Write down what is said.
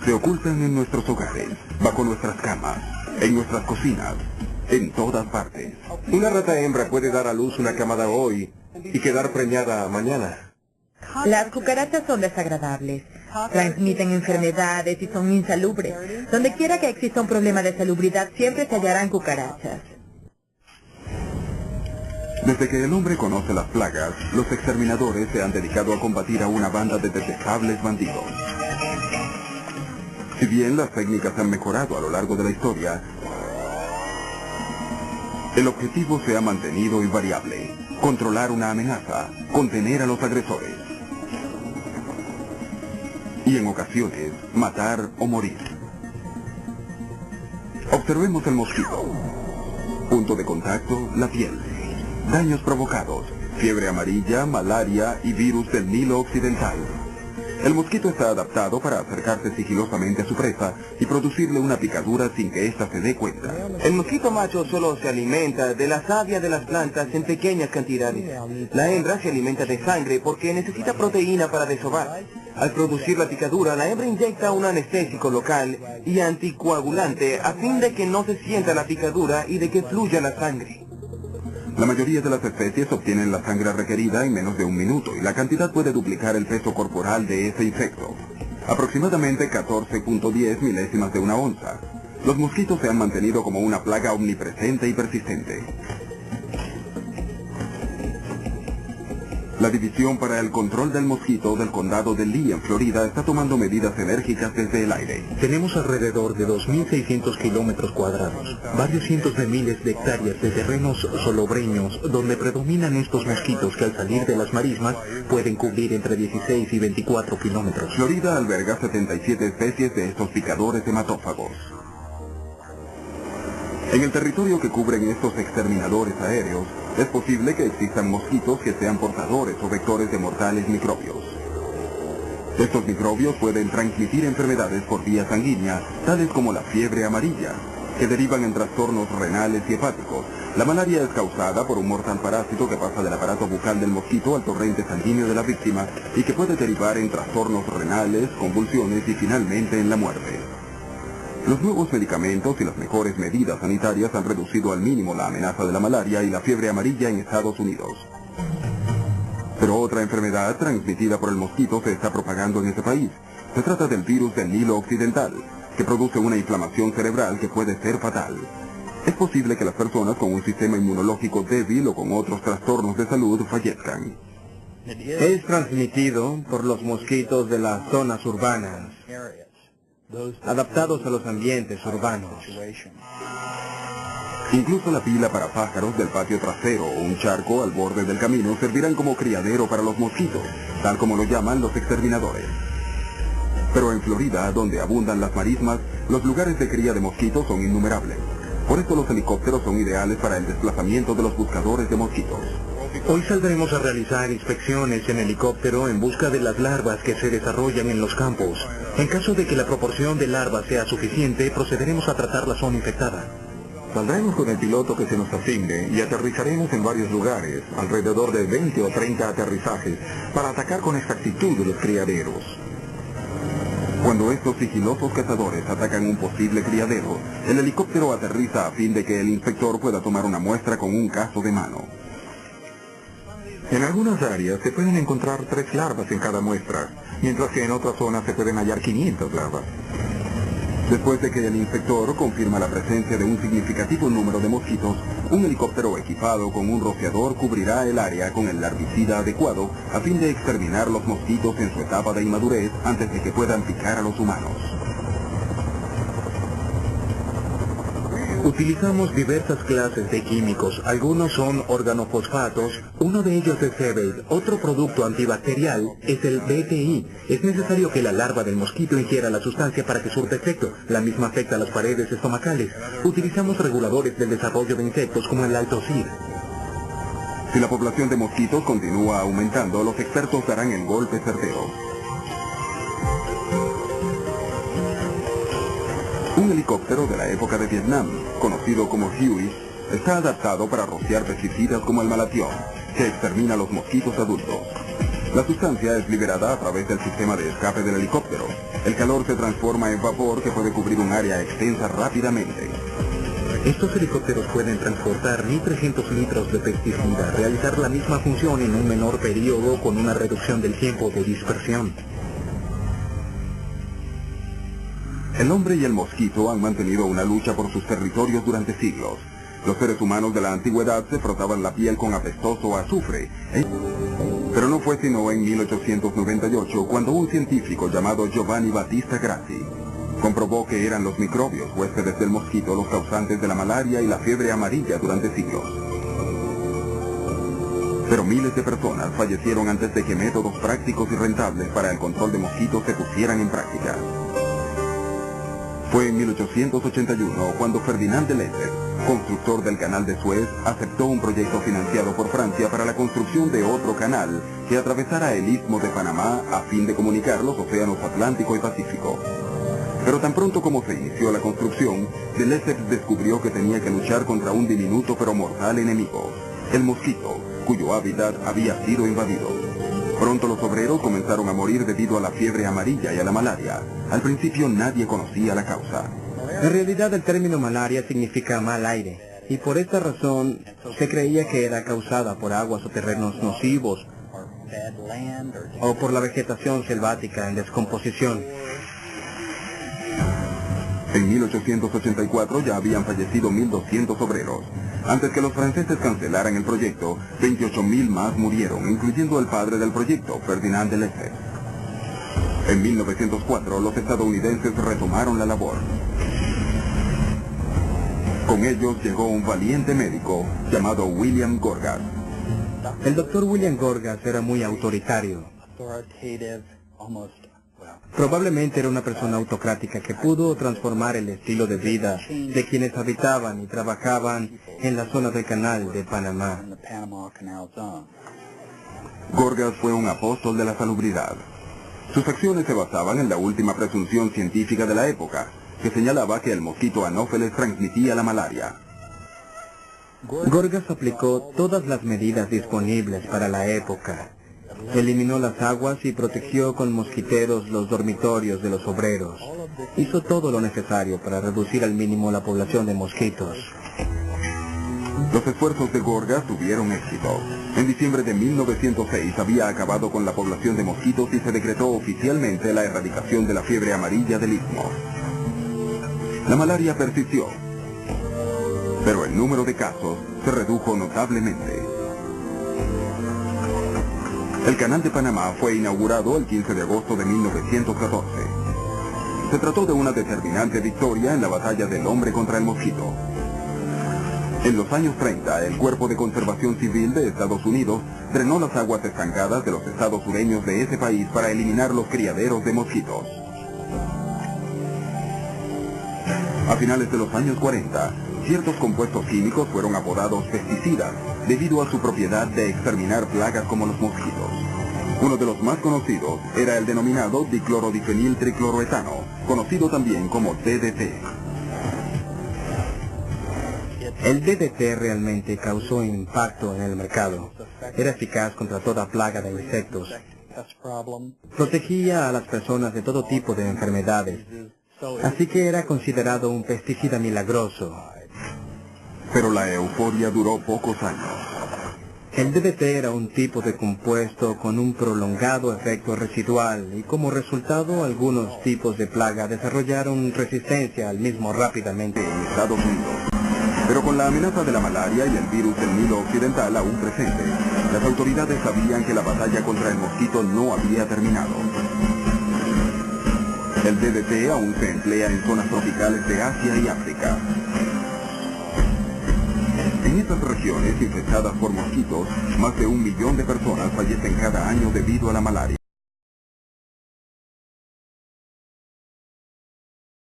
Se ocultan en nuestros hogares, bajo nuestras camas, en nuestras cocinas, en todas partes. Una rata hembra puede dar a luz una camada hoy y quedar preñada mañana. Las cucarachas son desagradables, transmiten enfermedades y son insalubres. Donde quiera que exista un problema de salubridad, siempre se hallarán cucarachas. Desde que el hombre conoce las plagas, los exterminadores se han dedicado a combatir a una banda de detestables bandidos. Si bien las técnicas han mejorado a lo largo de la historia, el objetivo se ha mantenido invariable: controlar una amenaza, contener a los agresores y en ocasiones matar o morir. Observemos el mosquito. Punto de contacto: la piel. Daños provocados: fiebre amarilla, malaria y virus del Nilo Occidental. El mosquito está adaptado para acercarse sigilosamente a su presa y producirle una picadura sin que ésta se dé cuenta. El mosquito macho solo se alimenta de la savia de las plantas en pequeñas cantidades. La hembra se alimenta de sangre porque necesita proteína para desovar. Al producir la picadura, la hembra inyecta un anestésico local y anticoagulante a fin de que no se sienta la picadura y de que fluya la sangre. La mayoría de las especies obtienen la sangre requerida en menos de un minuto y la cantidad puede duplicar el peso corporal de ese insecto, aproximadamente 14.10 milésimas de una onza. Los mosquitos se han mantenido como una plaga omnipresente y persistente. La División para el Control del Mosquito del Condado de Lee, en Florida, está tomando medidas enérgicas desde el aire. Tenemos alrededor de 2.600 kilómetros cuadrados, varios cientos de miles de hectáreas de terrenos solobreños donde predominan estos mosquitos que al salir de las marismas pueden cubrir entre 16 y 24 kilómetros. Florida alberga 77 especies de estos picadores hematófagos. En el territorio que cubren estos exterminadores aéreos, es posible que existan mosquitos que sean portadores o vectores de mortales microbios. Estos microbios pueden transmitir enfermedades por vía sanguínea, tales como la fiebre amarilla, que derivan en trastornos renales y hepáticos. La malaria es causada por un mortal parásito que pasa del aparato bucal del mosquito al torrente sanguíneo de la víctima y que puede derivar en trastornos renales, convulsiones y finalmente en la muerte. Los nuevos medicamentos y las mejores medidas sanitarias han reducido al mínimo la amenaza de la malaria y la fiebre amarilla en Estados Unidos. Pero otra enfermedad transmitida por el mosquito se está propagando en este país. Se trata del virus del Nilo Occidental, que produce una inflamación cerebral que puede ser fatal. Es posible que las personas con un sistema inmunológico débil o con otros trastornos de salud fallezcan. Es transmitido por los mosquitos de las zonas urbanas, adaptados a los ambientes urbanos. Incluso la pila para pájaros del patio trasero o un charco al borde del camino servirán como criadero para los mosquitos, tal como lo llaman los exterminadores. Pero en Florida, donde abundan las marismas, los lugares de cría de mosquitos son innumerables. Por esto los helicópteros son ideales para el desplazamiento de los buscadores de mosquitos. Hoy saldremos a realizar inspecciones en helicóptero en busca de las larvas que se desarrollan en los campos. En caso de que la proporción de larvas sea suficiente, procederemos a tratar la zona infectada. Saldremos con el piloto que se nos asigne y aterrizaremos en varios lugares, alrededor de 20 o 30 aterrizajes, para atacar con exactitud los criaderos. Cuando estos sigilosos cazadores atacan un posible criadero, el helicóptero aterriza a fin de que el inspector pueda tomar una muestra con un cazo de mano. En algunas áreas se pueden encontrar 3 larvas en cada muestra, mientras que en otras zonas se pueden hallar 500 larvas. Después de que el inspector confirma la presencia de un significativo número de mosquitos, un helicóptero equipado con un rociador cubrirá el área con el larvicida adecuado a fin de exterminar los mosquitos en su etapa de inmadurez antes de que puedan picar a los humanos. Utilizamos diversas clases de químicos, algunos son organofosfatos, uno de ellos es Sebate, otro producto antibacterial es el BTI. Es necesario que la larva del mosquito ingiera la sustancia para que surta efecto, la misma afecta a las paredes estomacales. Utilizamos reguladores del desarrollo de insectos como el Altocir. Si la población de mosquitos continúa aumentando, los expertos darán el golpe certero. Un helicóptero de la época de Vietnam, conocido como Huey, está adaptado para rociar pesticidas como el malatión, que extermina a los mosquitos adultos. La sustancia es liberada a través del sistema de escape del helicóptero. El calor se transforma en vapor que puede cubrir un área extensa rápidamente. Estos helicópteros pueden transportar 1.300 litros de pesticida, realizar la misma función en un menor periodo con una reducción del tiempo de dispersión. El hombre y el mosquito han mantenido una lucha por sus territorios durante siglos. Los seres humanos de la antigüedad se frotaban la piel con apestoso azufre. Pero no fue sino en 1898 cuando un científico llamado Giovanni Battista Grassi comprobó que eran los microbios huéspedes del mosquito los causantes de la malaria y la fiebre amarilla durante siglos. Pero miles de personas fallecieron antes de que métodos prácticos y rentables para el control de mosquitos se pusieran en práctica. Fue en 1881 cuando Ferdinand de Lesseps, constructor del canal de Suez, aceptó un proyecto financiado por Francia para la construcción de otro canal que atravesara el Istmo de Panamá a fin de comunicar los océanos Atlántico y Pacífico. Pero tan pronto como se inició la construcción, de Lesseps descubrió que tenía que luchar contra un diminuto pero mortal enemigo, el mosquito, cuyo hábitat había sido invadido. Pronto los obreros comenzaron a morir debido a la fiebre amarilla y a la malaria. Al principio nadie conocía la causa. En realidad el término malaria significa mal aire, y por esta razón se creía que era causada por aguas o terrenos nocivos, o por la vegetación selvática en descomposición. En 1884 ya habían fallecido 1.200 obreros. Antes que los franceses cancelaran el proyecto, 28.000 más murieron, incluyendo el padre del proyecto, Ferdinand de Lesseps. En 1904, los estadounidenses retomaron la labor. Con ellos llegó un valiente médico llamado William Gorgas. El doctor William Gorgas era muy autoritario. Probablemente era una persona autocrática que pudo transformar el estilo de vida de quienes habitaban y trabajaban en la zona del canal de Panamá. Gorgas fue un apóstol de la salubridad. Sus acciones se basaban en la última presunción científica de la época, que señalaba que el mosquito Anopheles transmitía la malaria. Gorgas aplicó todas las medidas disponibles para la época. Eliminó las aguas y protegió con mosquiteros los dormitorios de los obreros. Hizo todo lo necesario para reducir al mínimo la población de mosquitos. Los esfuerzos de Gorgas tuvieron éxito. En diciembre de 1906 había acabado con la población de mosquitos y se decretó oficialmente la erradicación de la fiebre amarilla del istmo. La malaria persistió, pero el número de casos se redujo notablemente. El canal de Panamá fue inaugurado el 15 de agosto de 1914. Se trató de una determinante victoria en la batalla del hombre contra el mosquito. En los años 30, el Cuerpo de Conservación Civil de Estados Unidos drenó las aguas estancadas de los estados sureños de ese país para eliminar los criaderos de mosquitos. A finales de los años 40, ciertos compuestos químicos fueron apodados pesticidas debido a su propiedad de exterminar plagas como los mosquitos. Uno de los más conocidos era el denominado diclorodifenil tricloroetano, conocido también como DDT. El DDT realmente causó impacto en el mercado. Era eficaz contra toda plaga de insectos. Protegía a las personas de todo tipo de enfermedades. Así que era considerado un pesticida milagroso. Pero la euforia duró pocos años. El DDT era un tipo de compuesto con un prolongado efecto residual y como resultado algunos tipos de plaga desarrollaron resistencia al mismo rápidamente en Estados Unidos. Pero con la amenaza de la malaria y el virus del Nilo Occidental aún presente, las autoridades sabían que la batalla contra el mosquito no había terminado. El DDT aún se emplea en zonas tropicales de Asia y África. En estas regiones infectadas por mosquitos, más de 1 millón de personas fallecen cada año debido a la malaria.